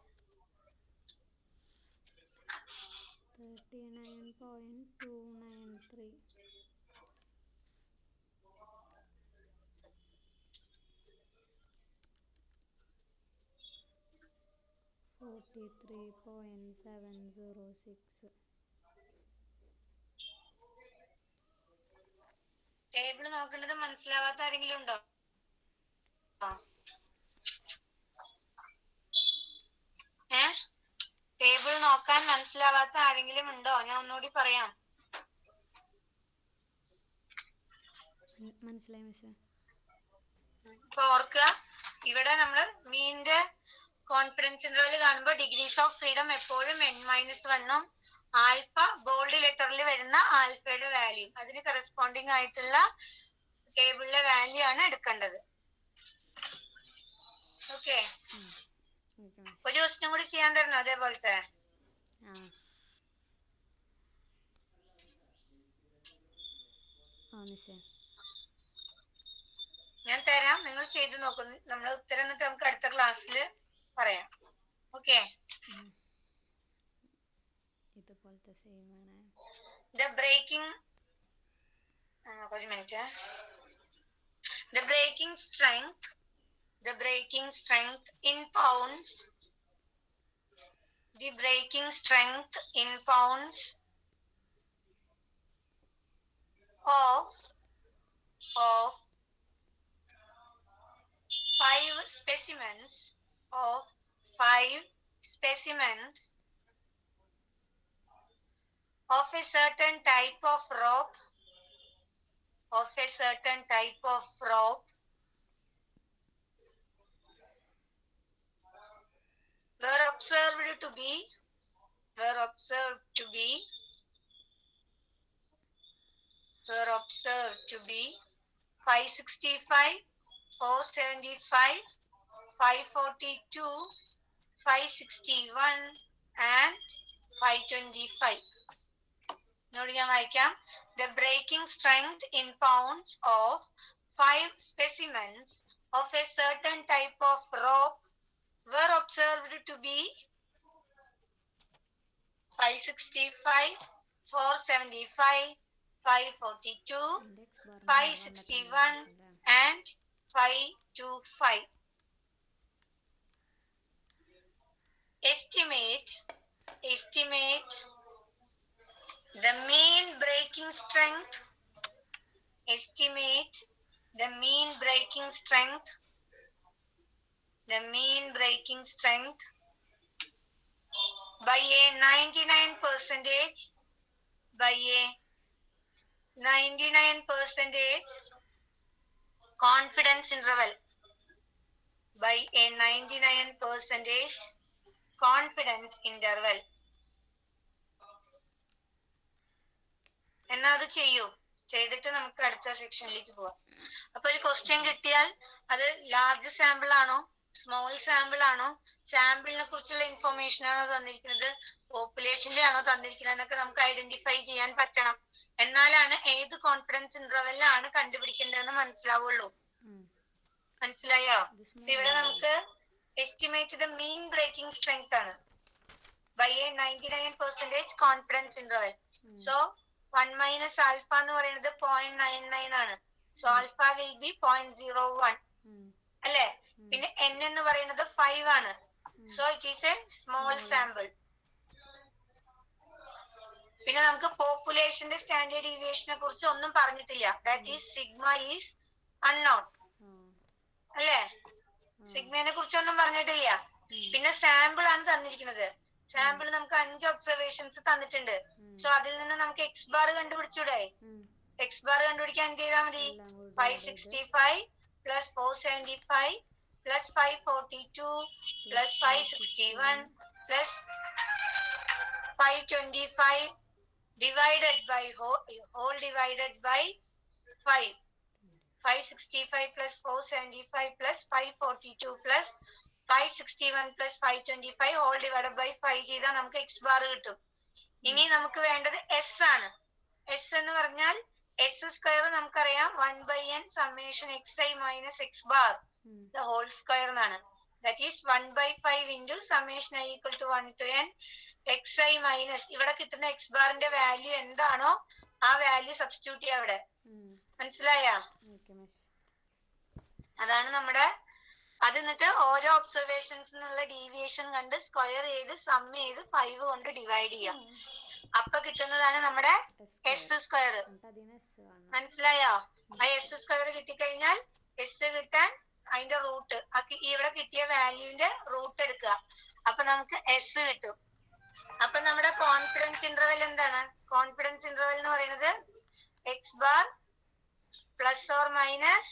39.293. 43.706. ടേബിൾ നോക്കേണ്ടത് മനസ്സിലാവാത്ത ആരെങ്കിലും ഉണ്ടോ? ടേബിൾ നോക്കാൻ മനസ്സിലാവാത്ത ആരെങ്കിലും ഉണ്ടോ? ഞാൻ ഒന്നുകൂടി പറയാം. മനസ്സിലായി മിസ്സേ. ഇപ്പൊ ഓർക്കുക, ഇവിടെ നമ്മള് മീനിന്റെ കോൺഫിഡൻസ് ഇന്റർവെൽ കാണുമ്പോൾ ഡിഗ്രീസ് ഓഫ് ഫ്രീഡം എപ്പോഴും n-1ഉം ആൽഫ ബോൾഡ് ലെറ്ററിൽ വരുന്ന ആൽഫയുടെ വാല്യൂ, അതിന് കറസ്പോണ്ടിങ് ആയിട്ടുള്ള ടേബിളിലെ വാല്യൂ ആണ് എടുക്കേണ്ടത്. ഓക്കെ, ഒരു ക്വസ്റ്റ്യൻ കൂടി ചെയ്യാൻ തരണോ അതേപോലത്തെ? ഞാൻ തരാം, നിങ്ങൾ ചെയ്തു നോക്കുന്നു. നമ്മൾ ഉത്തരം എന്നിട്ട് നമുക്ക് അടുത്ത ക്ലാസ്സിൽ പറയാം. ഓക്കെ, ഇതുപോലത്തെ സെയിം ആണ്. The breaking strength in pounds. The breaking strength in pounds of 5 specimens of a certain type of rope were observed to be 565, 475, 542, 561 and 525. നോട് ഞാൻ വായിക്കാം. The breaking strength in pounds of 5 specimens of a certain type of rope were observed to be 565, 475, 542, 561 and 525. Estimate the mean breaking strength. By a 99% confidence interval. By a 99% confidence interval. എന്നാ അത് ചെയ്യൂ. ചെയ്തിട്ട് നമുക്ക് അടുത്ത സെക്ഷനിലേക്ക് പോവാം. അപ്പൊ ഒരു ക്വസ്റ്റ്യൻ കിട്ടിയാൽ അത് ലാർജ് സാമ്പിൾ ആണോ സ്മോൾ സാമ്പിൾ ആണോ, സാമ്പിളിനെ കുറിച്ചുള്ള ഇൻഫോർമേഷൻ ആണോ തന്നിരിക്കുന്നത്, പോപ്പുലേഷന്റെ ആണോ തന്നിരിക്കുന്നത് എന്നൊക്കെ നമുക്ക് ഐഡന്റിഫൈ ചെയ്യാൻ പറ്റണം. എന്നാലാണ് ഏത് കോൺഫിഡൻസ് ഇന്റർവെല്ലാണ് കണ്ടുപിടിക്കേണ്ടതെന്ന് മനസ്സിലാവുള്ളൂ. മനസ്സിലായോ? ഇവിടെ നമുക്ക് estimate the mean breaking strength ആണ് by a 99% confidence interval. So 1 minus alpha എന്ന് പറയുന്നത് 0.99 ആണ്. സോ ആൽഫ വിൽ ബി 0.01 അല്ലെ. പിന്നെ n എന്ന് പറയുന്നത് 5 ആണ്. So it is A small sample. പിന്നെ നമുക്ക് പോപ്പുലേഷന്റെ സ്റ്റാൻഡേർഡ് ഡീവിയേഷനെ കുറിച്ച് ഒന്നും പറഞ്ഞിട്ടില്ല. That is sigma is unknown അല്ലേ. സിഗ്മയെ കുറിച്ചൊന്നും പറഞ്ഞിട്ടില്ല. പിന്നെ സാമ്പിൾ ആണ് തന്നിരിക്കുന്നത്. സാമ്പിൾ നമുക്ക് 5 ഒബ്സർവേഷൻസ് തന്നിട്ടുണ്ട്. സോ അതിൽ നിന്ന് നമുക്ക് എക്സ് ബാർ കണ്ടുപിടിച്ചൂടെ? എക്സ് ബാർ കണ്ടുപിടിക്കാൻ എന്ത് ചെയ്താൽ മതി? എല്ലാം കൂടി divide ചെയ്ത് 565 plus 475 plus 542 plus 561 plus 525 divided by whole divided by 5. 565 plus 475 plus 542 plus 561 plus 525 whole divided by 5 ചെയ്താൽ നമുക്ക് എക്സ് ബാർ കിട്ടും. ഇനി നമുക്ക് വേണ്ടത് എസ് ആണ്. എസ് എന്ന് പറഞ്ഞാൽ എസ് സ്ക്വയർ നമുക്കറിയാം 1/n summation xi minus x bar the whole square എന്നാണ്. That is 1/5 into summation I equal to 1 to n xi minus ഇവിടെ കിട്ടുന്ന എക്സ് ബാറിന്റെ വാല്യൂ എന്താണോ ആ വാല്യൂ സബ്സ്റ്റിറ്റ്യൂട്ട് ചെയ്യാം അവിടെ. മനസ്സിലായാ? അതാണ് നമ്മുടെ അത്. എന്നിട്ട് ഓരോ ഒബ്സർവേഷൻസ് എന്നുള്ള ഡീവിയേഷൻ കണ്ട് സ്ക്വയർ ചെയ്ത് സം ചെയ്ത് 5 കൊണ്ട് ഡിവൈഡ് ചെയ്യാം. അപ്പൊ കിട്ടുന്നതാണ് നമ്മുടെ എസ് സ്ക്വയർ. മനസ്സിലായോ? ആ എസ് സ്ക്വയർ കിട്ടിക്കഴിഞ്ഞാൽ എസ് കിട്ടാൻ അതിന്റെ റൂട്ട് ഇവിടെ കിട്ടിയ വാല്യൂവിന്റെ റൂട്ട് എടുക്കുക. അപ്പൊ നമുക്ക് എസ് കിട്ടും. അപ്പൊ നമ്മുടെ കോൺഫിഡൻസ് ഇന്റർവെൽ എന്താണ്? കോൺഫിഡൻസ് ഇന്റർവെൽ എന്ന് പറയുന്നത് x bar plus or minus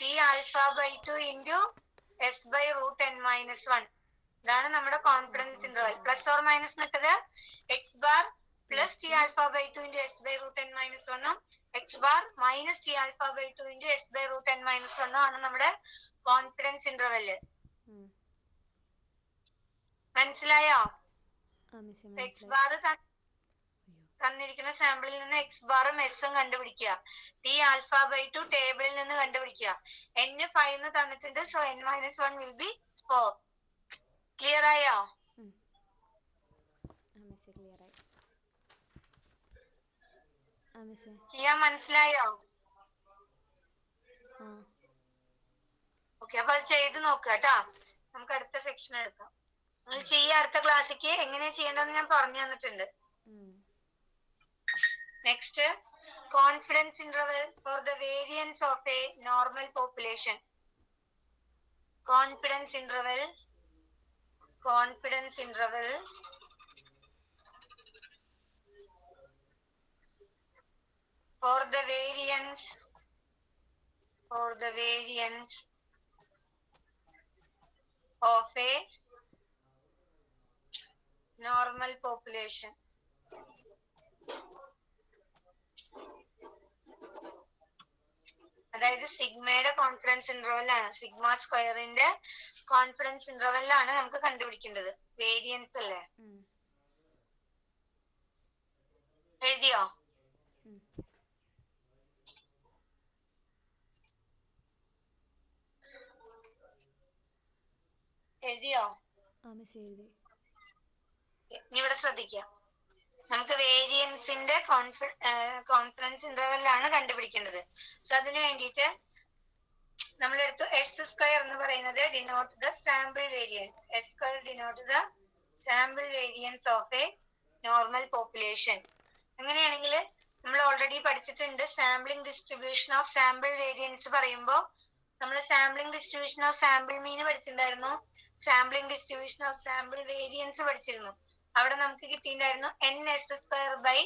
t alpha by 2 into s by root n minus 1. ഇതാണ് നമ്മുടെ confidence interval. Plus or minus എന്നിട്ടത് x bar plus t alpha by 2 into s by root n minus 1 x bar minus t alpha by 2 into s by root n minus 1 ആണ് നമ്മുടെ confidence interval. മനസ്സിലായോ? X bar തന്നിരിക്കുന്ന സാമ്പിളിൽ നിന്ന് X ബാറും എസും കണ്ടുപിടിക്കുക. T alpha by 2 ടേബിളിൽ നിന്ന് കണ്ടുപിടിക്കുക. n 5 തന്നിട്ടുണ്ട്. So n minus 1 will be 4. Clear ആയോ? ചെയ്യാൻ മനസ്സിലായോ? ഓക്കെ, അപ്പൊ അത് ചെയ്ത് നോക്കുക കേട്ടാ. നമുക്ക് അടുത്ത സെക്ഷൻ എടുക്കാം. നിങ്ങൾ ചെയ്യാ. അടുത്ത ക്ലാസ്സിക്ക് എങ്ങനെയാ ചെയ്യേണ്ടതെന്ന് ഞാൻ പറഞ്ഞു തന്നിട്ടുണ്ട്. Next, confidence interval for the variance of a normal population. കോൺഫിഡൻസ് ഇന്റർവെൽ for the variance of a normal population. അതായത് സിഗ്മയുടെ കോൺഫിഡൻസ് ഇന്റർവെല്ലാണ്, സിഗ്മ സ്ക്വയറിന്റെ കോൺഫിഡൻസ് ഇന്റർവെല്ലാണ് നമുക്ക് കണ്ടുപിടിക്കേണ്ടത്. വേരിയൻസ് അല്ലേ? എഴുതിയോ? എഴുതിയോ? ഇവിടെ ശ്രദ്ധിക്കാം. നമുക്ക് വേരിയൻസിന്റെ കോൺഫിഡൻസ് ഇന്റർവെല്ലാണ് കണ്ടുപിടിക്കേണ്ടത്. സോ അതിനു വേണ്ടിയിട്ട് നമ്മളെടുത്തു എസ് സ്ക്വയർ എന്ന് പറയുന്നത് denote the sample variance. S square denote the sample variance of a normal population. അങ്ങനെയാണെങ്കിൽ നമ്മൾ ഓൾറെഡി പഠിച്ചിട്ടുണ്ട്. Sampling distribution of sample variance പറയുമ്പോൾ നമ്മൾ sampling distribution of sample mean പഠിച്ചിട്ടുണ്ടായിരുന്നു. Sampling distribution of sample variance പഠിച്ചിരുന്നു. അവിടെ നമുക്ക് കിട്ടിയിട്ടുണ്ടായിരുന്നു n S square by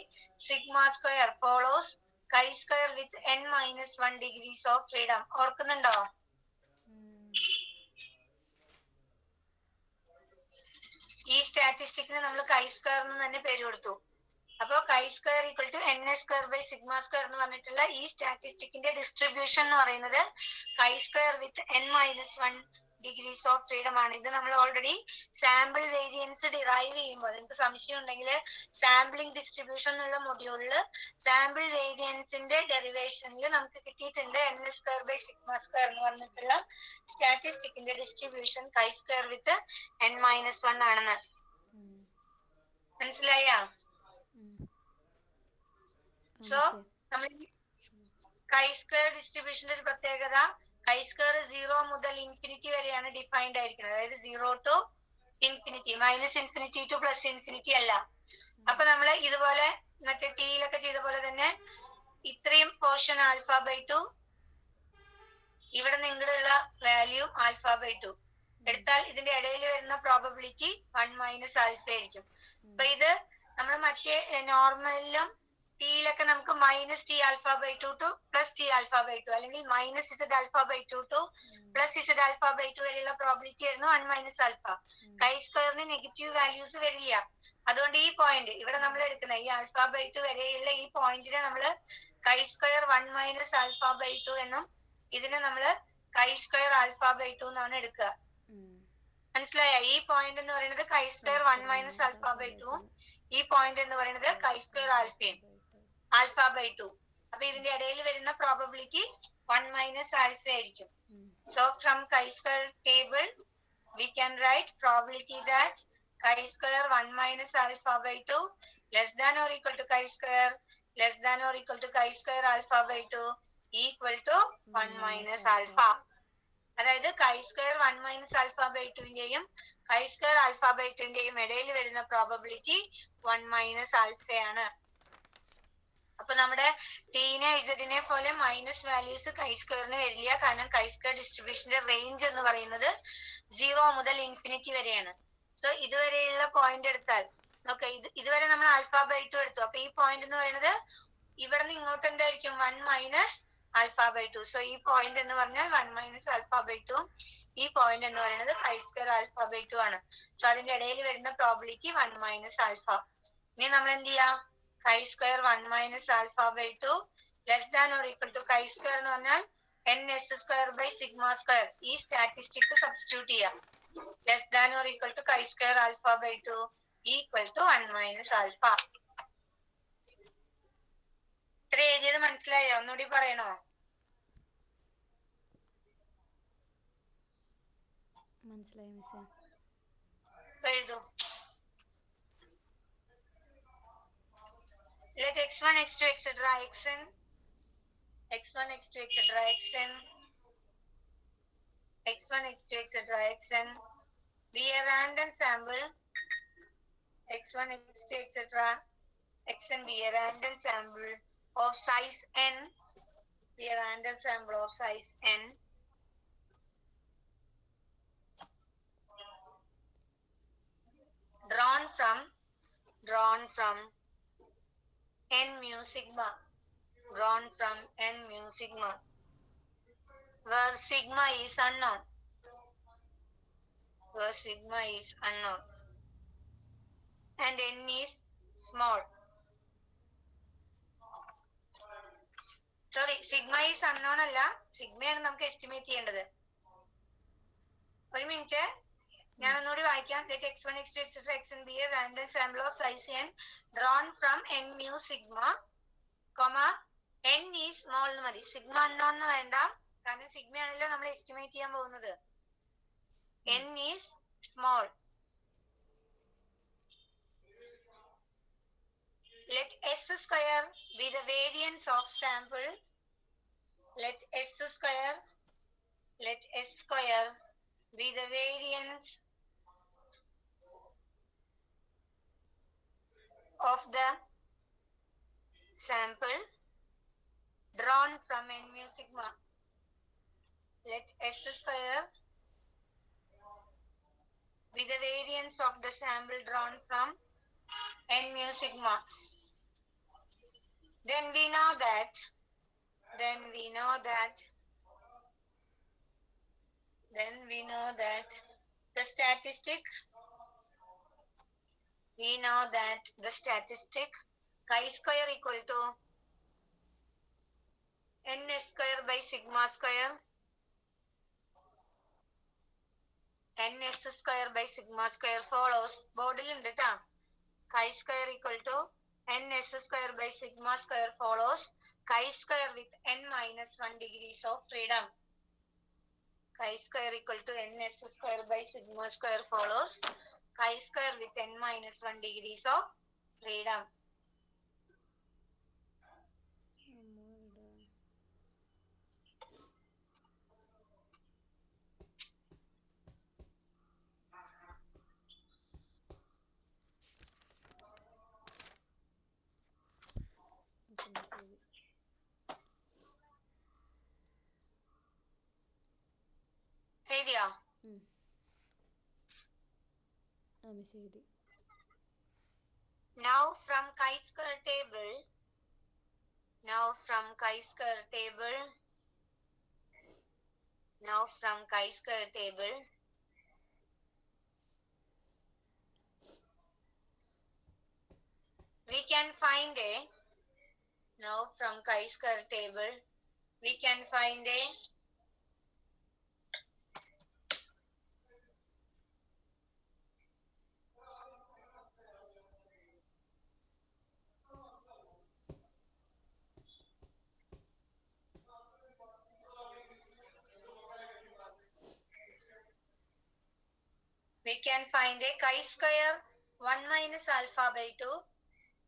sigma square follows chi square with n minus 1 degrees of freedom. ഓർക്കുന്നുണ്ടോ? ഈ സ്റ്റാറ്റിസ്റ്റിക്കിന് നമ്മൾ കൈ സ്ക്വയർ എന്ന് തന്നെ പേര് കൊടുത്തു. അപ്പൊ chi square equal to N S square by sigma square എന്ന് പറഞ്ഞിട്ടുള്ള ഈ സ്റ്റാറ്റിസ്റ്റിക്കിന്റെ ഡിസ്ട്രിബ്യൂഷൻ എന്ന് പറയുന്നത് chi square with n minus 1 degrees of freedom ആണ്. ഇത് നമ്മൾ ഓൾറെഡി സാമ്പിൾ വേരിയൻസ് ഡിറൈവ് ചെയ്യുമ്പോൾ നിങ്ങൾക്ക് സംശയം ഉണ്ടെങ്കിൽ സാമ്പിളിംഗ് ഡിസ്ട്രിബ്യൂഷൻ എന്നുള്ള മൊഡ്യൂളിൽ സാമ്പിൾ വേരിയൻസിന്റെ ഡെറിവേഷനിൽ നമുക്ക് കിട്ടിയിട്ടുണ്ട് n S square by sigma square എന്ന് പറഞ്ഞിട്ടുള്ള സ്റ്റാറ്റിസ്റ്റിക്കിന്റെ distribution chi square with n minus 1 ആണെന്ന്. മനസ്സിലായാ? സോ നമ്മൾ കൈ സ്ക്വയർ ഡിസ്ട്രിബ്യൂഷന്റെ ഒരു പ്രത്യേകത, കൈ സ്ക്വയർ 0 മുതൽ ഇൻഫിനിറ്റി വരെയാണ് ഡിഫൈൻഡ് ആയിരിക്കുന്നത്. അതായത് 0 to infinity, minus infinity two plus infinity അല്ല. അപ്പൊ നമ്മൾ ഇതുപോലെ മറ്റേ ടിയിലൊക്കെ ചെയ്ത പോലെ തന്നെ ഇത്രയും പോർഷൻ ആൽഫ ബൈ 2, ഇവിടെ നിങ്ങളുള്ള വാല്യൂ ആൽഫ ബൈ 2 എടുത്താൽ ഇതിന്റെ ഇടയിൽ വരുന്ന പ്രോബബിലിറ്റി 1 മൈനസ് ആൽഫ ആയിരിക്കും. അപ്പൊ ഇത് നമ്മൾ മറ്റേ നോർമലിലും ടിയിലൊക്കെ നമുക്ക് minus t alpha by two to plus t alpha by two അല്ലെങ്കിൽ minus z alpha by two to plus z alpha by two വരെയുള്ള പ്രോബിലിറ്റി ആയിരുന്നു 1 മൈനസ് ആൽഫ. കൈ സ്ക്വയറിന് നെഗറ്റീവ് വാല്യൂസ് വരില്ല. അതുകൊണ്ട് ഈ പോയിന്റ് ഇവിടെ നമ്മൾ എടുക്കുന്ന ഈ ആൽഫ ബൈ ടു വരെയുള്ള ഈ പോയിന്റിനെ നമ്മൾ chi square 1 minus alpha by two എന്നും ഇതിനെ നമ്മൾ chi square alpha by to എന്നാണ് എടുക്കുക. മനസ്സിലായ? ഈ പോയിന്റ് എന്ന് പറയുന്നത് chi square 1 minus alpha by ടുവും ഈ പോയിന്റ് എന്ന് പറയുന്നത് കൈ സ്ക്വയർ ആൽഫയും ആൽഫ ബൈ ടു. അപ്പൊ ഇതിന്റെ ഇടയിൽ വരുന്ന പ്രോബബിലിറ്റി 1 മൈനസ് ആൽഫ ആയിരിക്കും. So from chi square table we can write probability that chi square 1 minus alpha by 2 less than or equal to chi square less than or equal to chi square alpha by 2 equal to 1 minus alpha. അതായത് chi square 1 minus alpha by ടുവിന്റെയും chi square alpha by ടുവിന്റെയും ഇടയിൽ വരുന്ന probability 1 minus ആൽഫയാണ്. അപ്പൊ നമ്മുടെ ടീനെ ഇസഡിനെ പോലെ minus values കൈ സ്ക്വയറിന് വരില്ല. കാരണം കൈ സ്ക്വയർ ഡിസ്ട്രിബ്യൂഷന്റെ റേഞ്ച് എന്ന് പറയുന്നത് 0 മുതൽ ഇൻഫിനിറ്റി വരെയാണ്. സോ ഇതുവരെയുള്ള പോയിന്റ് എടുത്താൽ ഓക്കെ, ഇതുവരെ നമ്മൾ ആൽഫ ബൈ ടു എടുത്തു. അപ്പൊ ഈ പോയിന്റ് എന്ന് പറയുന്നത് ഇവിടെ നിന്ന് ഇങ്ങോട്ട് എന്തായിരിക്കും 1 minus alpha by two. So ഈ പോയിന്റ് എന്ന് പറഞ്ഞാൽ 1 മൈനസ് ആൽഫ ബൈ ടു, ഈ പോയിന്റ് എന്ന് പറയുന്നത് chi square alpha by two ആണ്. സോ അതിന്റെ ഇടയിൽ വരുന്ന പ്രോബിലിറ്റി 1 മൈനസ് ആൽഫ. ഇനി നമ്മൾ എന്ത് ചെയ്യാം? Chi square 1 minus alpha by two less than or equal to chi square എന്ന് പറഞ്ഞാൽ N S square by sigma square. ഈ സ്റ്റാറ്റിസ്റ്റിക് സബ്സ്റ്റിറ്റ്യൂട്ട് ചെയ്യാം. Less than or equal to chi square alpha by two equal to 1 minus alpha. ഇത്ര എഴുതിയത് മനസ്സിലായോ? ഒന്നുകൂടി പറയണോ? മനസ്സിലായി മിസ്സേ. എഴുതൂ. Let x1, x2, etc. xn x1, x2, etc. xn x1, x2, etc. xn be a random sample. x1, x2, etc. xn be a random sample of size n. Be a random sample of size n. Drawn from n mu sigma. Drawn from n mu sigma, where sigma is unknown. Where sigma is unknown and n is small. Sorry, sigma is unknown അല്ല, സിഗ്മയാണ് നമുക്ക് estimate ചെയ്യേണ്ടത്. ഒരു minute, ഞാൻ ഒന്നുകൂടി വായിക്കാം. Let x1, x2, etc. xn be a random sample of size n drawn from n mu sigma, n is small എന്ന് മതി. Sigma unknown എന്ന് വേണ്ട, കാരണം സിഗ്മ ആണല്ലോ നമ്മൾ എസ്റ്റിമേറ്റ് ചെയ്യാൻ പോകുന്നത്. n is small. Let s square be the variance of sample. Let s square be the variance of the sample drawn from n mu sigma. Let s square be the variance of the sample drawn from n mu sigma. Then we know that the statistic chi square equal to n square by sigma square, ns square by sigma square follows. ബോർഡിൽ ഉണ്ട് കേട്ടാ. chi square equal to ns square by sigma square follows chi square with n minus 1 degrees of freedom. Chi square equal to ns square by sigma square follows chi square with n minus 1 degrees of freedom. എഴുതിയോ? Now from chi-square table Now from chi-square table, we can find a, now from chi-square table, we can find a chi-square 1 minus alpha by 2.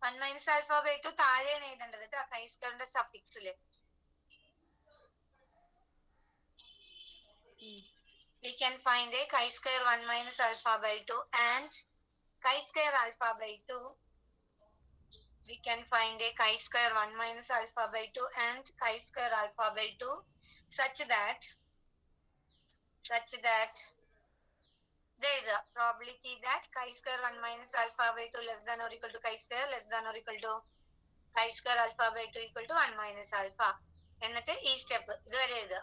1 minus alpha by 2 താഴെയാണ് എഴുതേണ്ടത് കേട്ടോ, chi-squareന്റെ സഫിക്സിൽ. We can find a chi-square 1 minus alpha by 2 and chi-square alpha by 2. We can find a chi-square 1 minus alpha by 2 and chi-square alpha by 2 such that there is a probability that chi-square 1 minus alpha by 2 less than or equal to chi-square less than or equal to chi-square alpha by 2 equal to 1 minus alpha. എന്നിട്ട് ഈ step ഇതുവരെ എഴുതുക.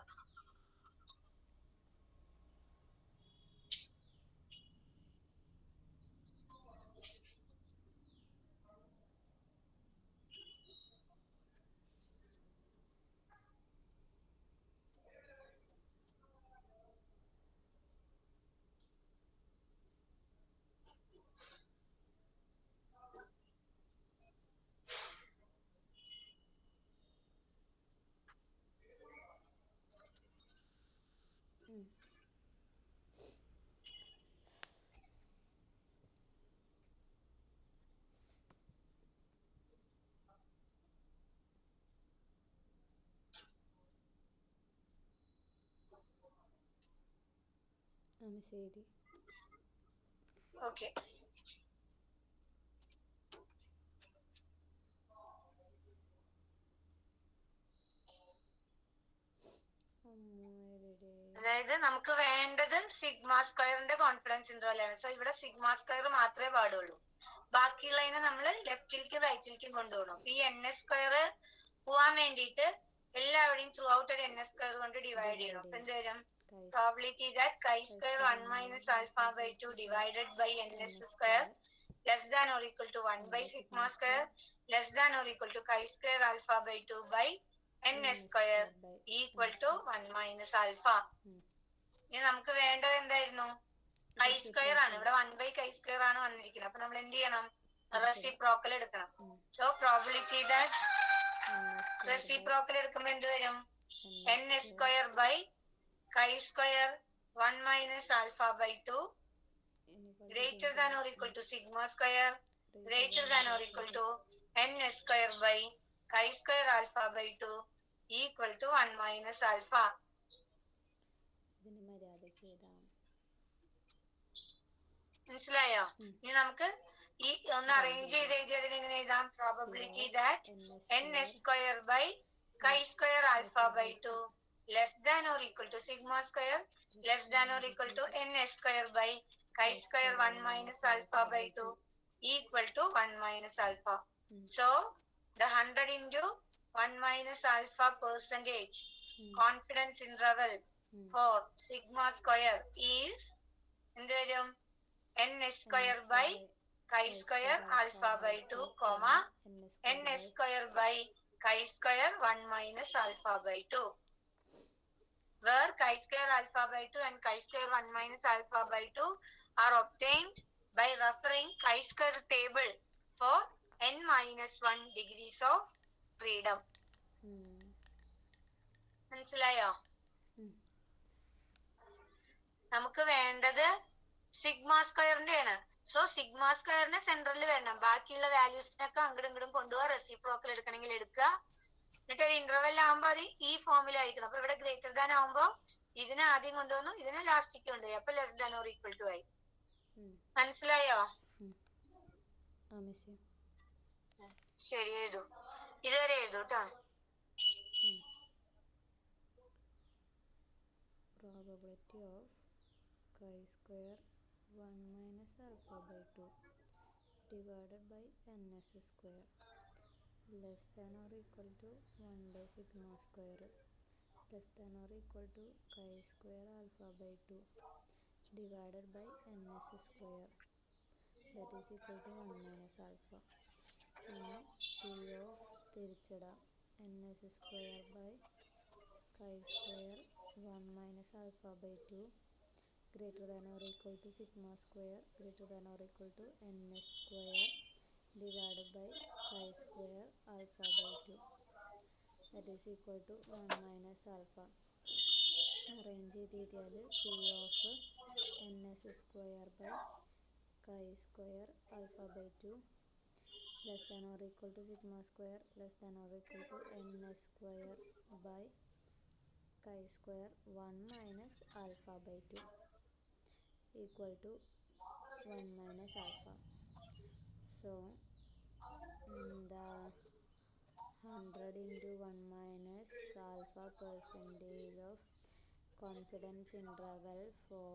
Miss എഴുതി. Okay, അതായത് നമുക്ക് വേണ്ടത് sigma സ്ക്വയറിന്റെ confidence interval ആണ്. സോ ഇവിടെ സിഗ്മ സ്ക്വയർ മാത്രമേ പാടുള്ളൂ, ബാക്കിയുള്ളതിനെ നമ്മൾ ലെഫ്റ്റിലേക്കും റൈറ്റിലേക്കും കൊണ്ടുപോകണം. ഈ എൻ എസ് സ്ക്വയർ പോവാൻ വേണ്ടിയിട്ട് എല്ലാവരുടെയും ത്രൂ ഔട്ട് ഒരു എൻ എസ് സ്ക്വയർ കൊണ്ട് ഡിവൈഡ് ചെയ്യണം. അപ്പൊ എന്ത് വരും? Probability that chi-square 1 minus alpha by 2 divided by ns square less than or equal to 1 by sigma square less than or equal to chi-square alpha by 2 by ns square equal to 1 minus alpha. ഇനി നമുക്ക് വേണ്ടത് എന്തായിരുന്നു? chi-square ആണ്. ഇവിടെ 1 by chi-square ആണ് വന്നിരിക്കുന്നത്. അപ്പൊ നമ്മൾ എന്ത് ചെയ്യണം? റെസിപ്രോക്കൽ എടുക്കണം. സോ പ്രോബിലിറ്റി ദാറ്റ് റെസിപ്രോക്കൽ എടുക്കുമ്പോ എന്ത് വരും? ns square by chi-square 1 minus alpha by 2 greater than or equal to sigma square greater than or equal to ns square by chi-square alpha by 2 equal to 1 minus alpha. മനസ്സിലായോ? ഇനി നമുക്ക് ഈ ഒന്ന് arrange ചെയ്ത് എഴുതിയതിന് എങ്ങനെ എഴുതാം? Probability that ns square by chi-square alpha by 2 less than or equal to sigma square less than or equal to ns square by chi-square 1 minus alpha by 2 equal to 1 minus alpha. So the 100 into 1 minus alpha percentage confidence interval for sigma square is എന്ത് വരും? ns square by chi-square alpha by 2 comma ns square by chi-square 1 minus alpha by 2, where chi-square alpha by 2 and chi-square 1 minus alpha by 2 are obtained by referring chi-square table for n minus 1 degrees of freedom. മനസ്സിലായോ? നമുക്ക് വേണ്ടത് sigma സ്ക്വയറിന്റെ ആണ്. So sigma സ്ക്വയറിനെ സെന്ററിൽ വരണം, ബാക്കിയുള്ള വാല്യൂസിനൊക്കെ അങ്ങോട്ടും ഇങ്ങോട്ടും കൊണ്ടുപോകാൻ റെസിപ്രോക്കൽ എടുക്കണമെങ്കിൽ എടുക്കുക. എന്നിട്ട് ഒരു ഇന്റർവെൽ ആകുമ്പോ അത് ഈ ഫോമിലായിരിക്കണം. അപ്പൊ ഇവിടെ ഗ്രേറ്റർ ദാൻ ആകുമ്പോ ഇതിനെ ആദ്യം കൊണ്ടുവന്നു, ഇതിനെ ലാസ്റ്റിക്ക് കൊണ്ടുപോയി. അപ്പൊ less than or equal to ആയി. മനസ്സിലായോ? ശരി, എഴുതൂ. ഇതുവരെ എഴുതൂ കേട്ടോ. Probability of chi-square 1 minus alpha by 2 divided by ns square less than or equal to 1 by sigma square less than or equal to chi square alpha by 2 divided by ns square that is equal to 1 minus alpha. ഇനി p of തിരിച്ചിടാം ns square by chi square 1 minus alpha by 2 greater than or equal to sigma square greater than or equal to ns square divided by chi square alpha by 2 that is equal to 1 minus alpha. Arrange ചെയ്ത് എഴുതിയാൽ p of ns square by chi square alpha by 2 less than or equal to sigma square less than or equal to ns square by chi square 1 minus alpha by 2 equal to 1 minus alpha. So the 100 into 1 minus alpha percentage of confidence interval for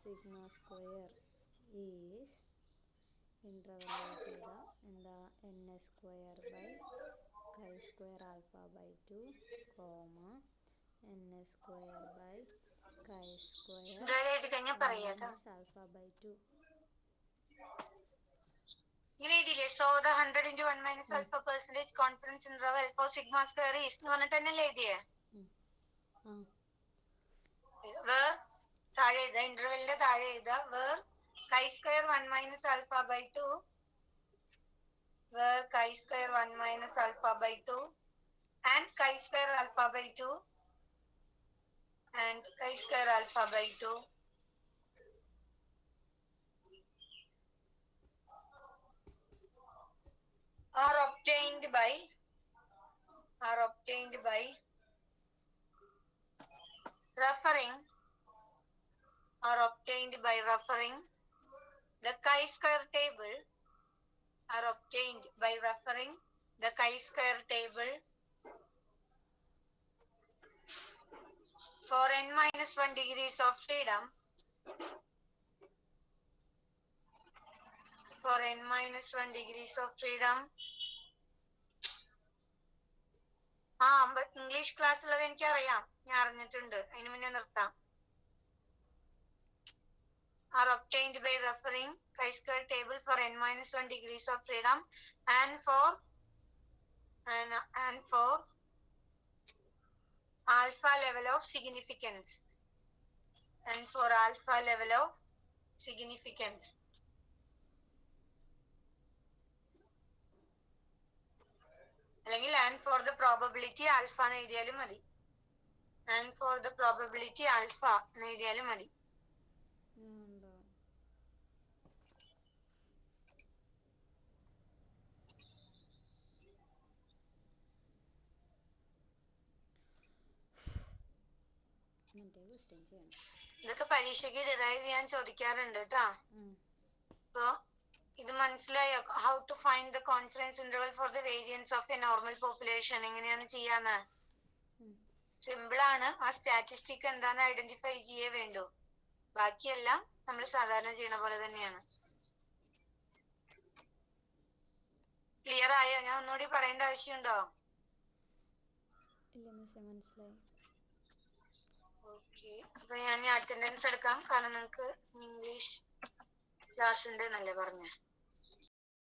sigma square is interval എന്താ ns square by chi square alpha by 2 comma ns square by chi square എന്തായാലും എഴുതി കഴിഞ്ഞാൽ 1 പറയാട്ടോ. minus alpha by 2. ഇങ്ങനെ എഴുതിയില്ലേ? So the 100 into 1 minus alpha percentage confidence interval for sigma square is എന്ന് പറഞ്ഞിട്ട് തന്നെയല്ലേ എഴുതിയേ? വേർ താഴെ എഴുതുക, ഇന്റർവെല്ലിന്റെ താഴെ എഴുതുക, where chi square 1 minus alpha by 2 where chi square 1 minus alpha by 2 and chi square alpha by 2 and chi square alpha by 2 are obtained by referring the chi-square table for n minus 1 degrees of freedom English ക്ലാസ്സിലത് എനിക്കറിയാം, ഞാൻ അറിഞ്ഞിട്ടുണ്ട്. അതിന് മുന്നേ നിർത്താം. are obtained by referring chi-square table for n minus 1 degrees of freedom and for alpha level of significance അല്ലെങ്കിൽ and for the probability alpha എന്ന് എഴുതിയാലും മതി. ഇതൊക്കെ പരീക്ഷയ്ക്ക് ഡിറൈവ് ചെയ്യാൻ ചോദിക്കാറുണ്ട് കേട്ടോ. സോ ഇത് മനസ്സിലായോ? How to find the confidence interval for the variance of a normal population എങ്ങനെയാണ് ചെയ്യാന്ന്? സിമ്പിൾ ആണ്. ആ സ്റ്റാറ്റിസ്റ്റിക് എന്താന്ന് ഐഡന്റിഫൈ ചെയ്യേ വേണ്ടു. ബാക്കിയെല്ലാം നമ്മൾ സാധാരണ ചെയ്യണ പോലെ തന്നെയാണ്. ക്ലിയർ ആയോ? ഞാൻ ഒന്നുകൂടി പറയേണ്ട ആവശ്യമുണ്ടോ? മനസ്സിലായി. ഓക്കെ, അപ്പൊ ഞാൻ അറ്റൻഡൻസ് എടുക്കാം, കാരണം നിങ്ങൾക്ക് ഇംഗ്ലീഷ് ക്ലാസ് ഉണ്ട് എന്നല്ലേ പറഞ്ഞേ.